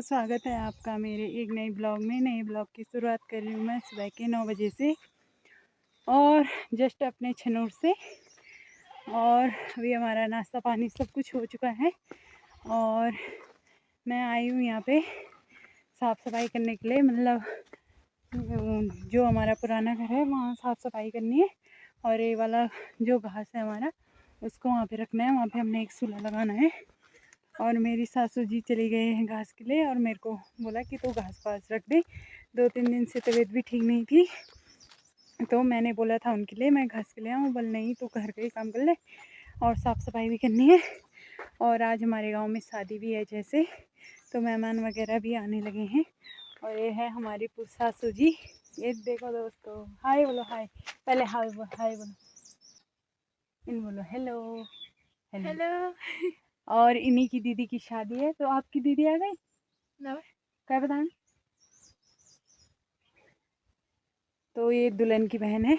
दोस्तों, स्वागत है आपका मेरे एक नए ब्लॉग में। नए ब्लॉग की शुरुआत कर रही हूँ मैं सुबह के 9 बजे से और जस्ट अपने छनूर से। और अभी हमारा नाश्ता पानी सब कुछ हो चुका है और मैं आई हूँ यहाँ पे साफ़ सफाई करने के लिए। मतलब जो हमारा पुराना घर है वहाँ साफ़ सफाई करनी है और ये वाला जो घास है हमारा उसको वहाँ पे रखना है। वहाँ पे हमने एक चूल्हा लगाना है और मेरी सासू जी चली गए हैं घास के लिए और मेरे को बोला कि तू घास पास रख दे। 2-3 दिन से तबीयत भी ठीक नहीं थी तो मैंने बोला था उनके लिए मैं घास के लिए आऊँ। बोल नहीं तू घर का ही काम कर ले और साफ़ सफाई भी करनी है। और आज हमारे गांव में शादी भी है जैसे, तो मेहमान वगैरह भी आने लगे हैं। और ये है हमारी सासू जी। ये देखो दोस्तों, हाय बोलो, हाय पहले हाय बोलो, इन बोलो हेलो हेलो। और इन्हीं की दीदी की शादी है। तो आपकी दीदी आ गई क्या बताएं। तो ये दुल्हन की बहन है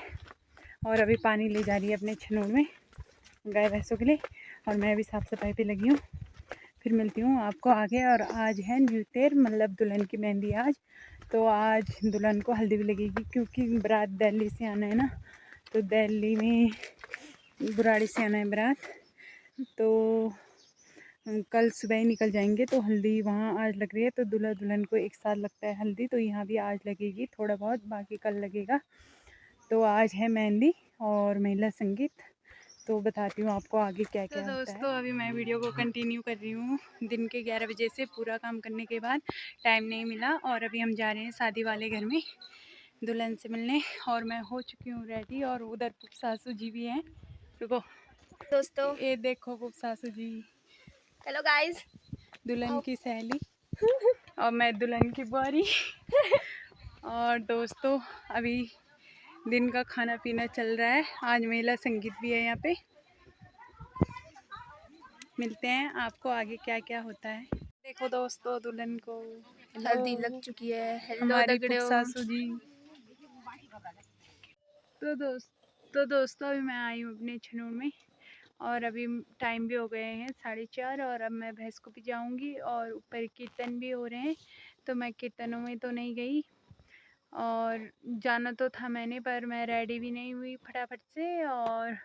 और अभी पानी ले जा रही है अपने छनूर में गाय भैंसों के लिए और मैं भी साफ़ सफाई पे लगी हूँ। फिर मिलती हूँ आपको आगे। और आज है न्यू ईयर, मतलब दुल्हन की मेहंदी आज। तो आज दुल्हन को हल्दी भी लगेगी क्योंकि बारात दिल्ली से आना है ना, तो दिल्ली में बुराड़ी से आना है बारात। तो कल सुबह ही निकल जाएंगे तो हल्दी वहाँ आज लग रही है। तो दूल्हा दुल्हन को एक साथ लगता है हल्दी, तो यहाँ भी आज लगेगी थोड़ा बहुत, बाकी कल लगेगा। तो आज है मेहंदी और महिला संगीत। तो बताती हूँ आपको आगे क्या क्या होता है। दोस्तों अभी मैं वीडियो को कंटिन्यू कर रही हूँ। दिन के 11 बजे से पूरा काम करने के बाद टाइम नहीं मिला और अभी हम जा रहे हैं शादी वाले घर में दुल्हन से मिलने। और मैं हो चुकी हूँ रेडी और उधर सासू जी भी हैं। रुको दोस्तों, ये देखो सासू जी। हेलो गाइस, दुल्हन की सहेली और मैं दुल्हन की बुआरी। और दोस्तों अभी दिन का खाना पीना चल रहा है। आज महिला संगीत भी है यहाँ पे। मिलते हैं आपको आगे क्या क्या होता है। देखो दोस्तों, दुल्हन को हल्दी लग चुकी है। हेलो हमारी दगड़ियों। सासू जी। तो दोस्तों अभी मैं आई हूँ अपने छनूर में और अभी टाइम भी हो गए हैं 4:30 और अब मैं भैंस को भी जाऊँगी और ऊपर कीर्तन भी हो रहे हैं। तो मैं कीर्तनों में तो नहीं गई और जाना तो था मैंने, पर मैं रेडी भी नहीं हुई फटाफट से और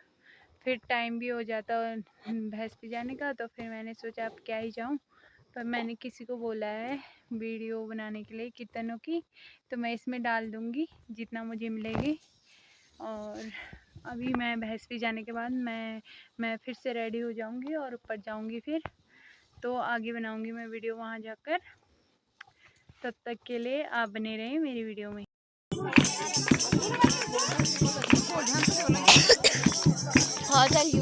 फिर टाइम भी हो जाता भैंस पे जाने का। तो फिर मैंने सोचा अब क्या ही जाऊँ, पर मैंने किसी को बोला है वीडियो बनाने के लिए कीर्तनों की, तो मैं इसमें डाल दूँगी जितना मुझे मिलेगी। और अभी मैं भैंस पे जाने के बाद मैं फिर से रेडी हो जाऊँगी और ऊपर जाऊँगी फिर। तो आगे बनाऊँगी मैं वीडियो वहाँ जाकर। तब तक के लिए आप बने रहें मेरी वीडियो में। हाँ चलिए।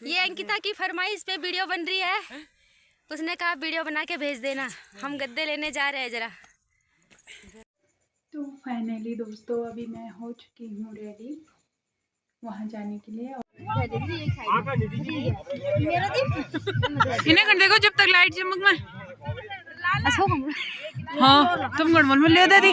ये अंकिता की फरमाइश पे वीडियो बन रही है। उसने कहा वीडियो बना के भेज देना, हम गद्दे लेने जा रहे हैं जरा। तो फाइनली दोस्तों अभी मैं हो चुकी हूँ रेडी वहाँ जाने के लिए। इन्हें कर देखो जब तक लाइट चमक में। हाँ तुम गड़बड़ में ले दे दी।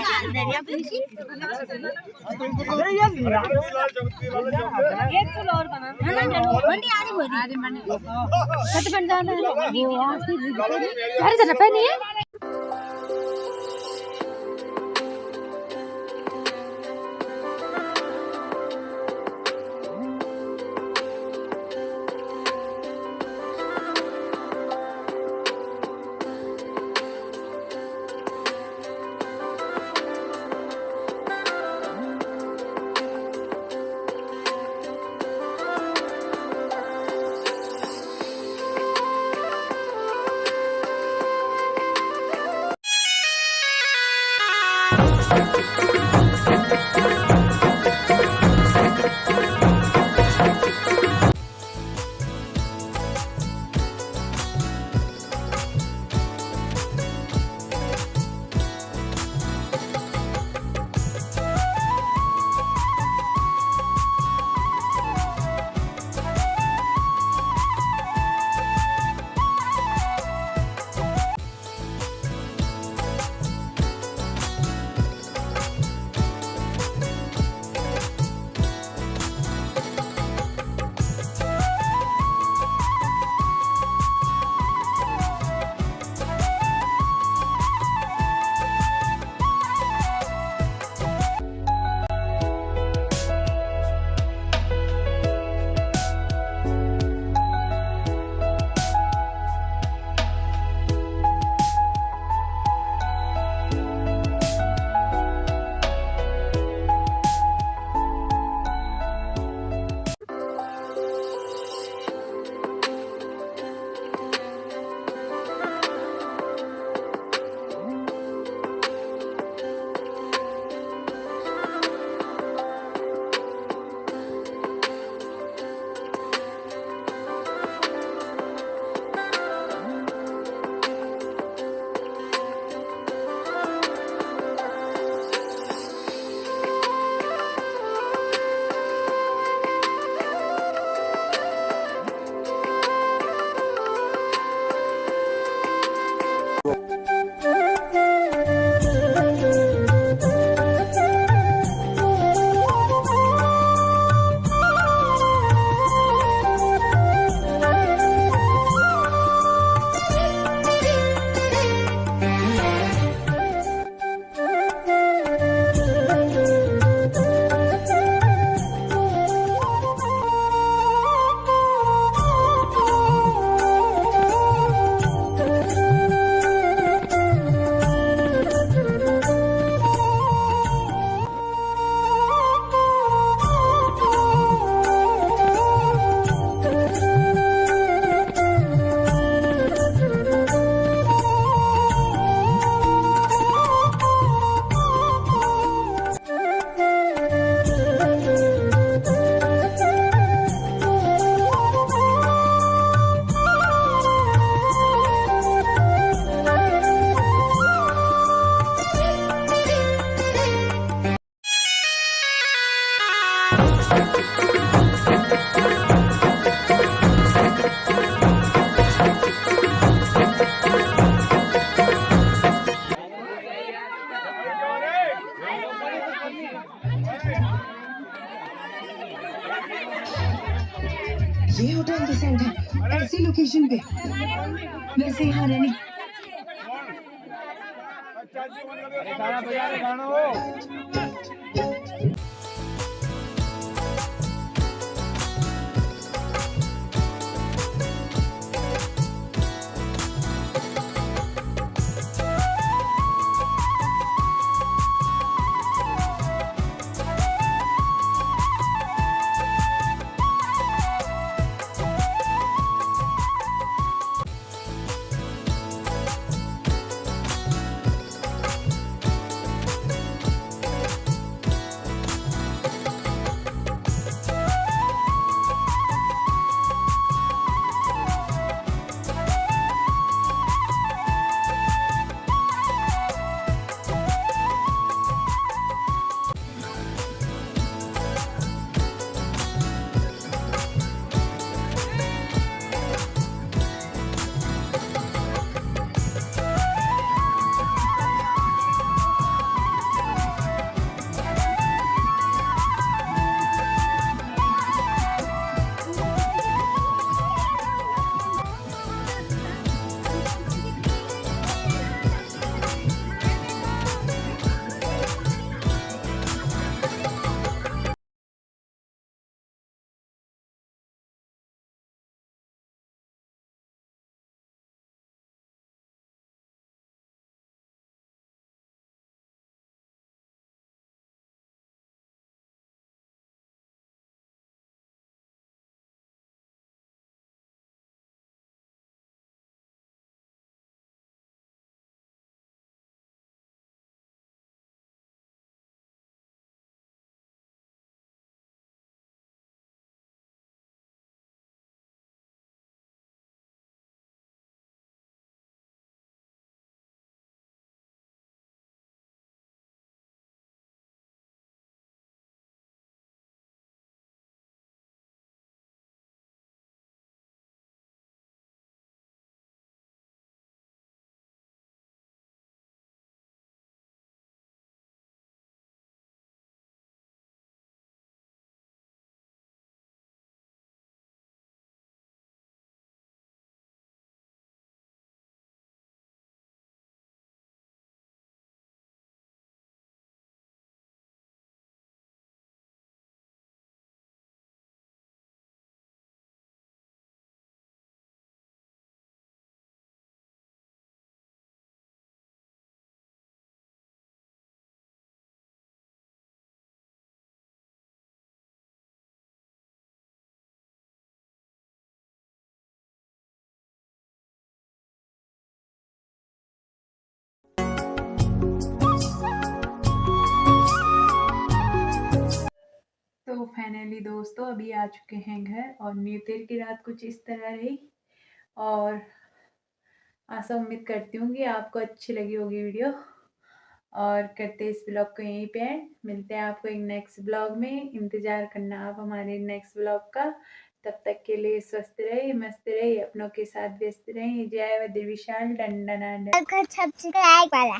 होटल डिसेंट है, ऐसी लोकेशन पे वैसे यहाँ रहने तो फाइनली दोस्तों अभी आ चुके हैं घर और न्यू ईयर की रात कुछ इस तरह रही। और आशा उम्मीद करती हूँ कि आपको अच्छी लगी होगी वीडियो। और करते हैं इस ब्लॉग को यहीं पे एंड। मिलते हैं आपको एक नेक्स्ट ब्लॉग में। इंतज़ार करना आप हमारे नेक्स्ट ब्लॉग का। तब तक के लिए स्वस्थ रहिए, मस्त रहिए, अपनों के साथ व्यस्त रहिए। जय वद्र विशाल। डंडना। सब्सक्राइब वाला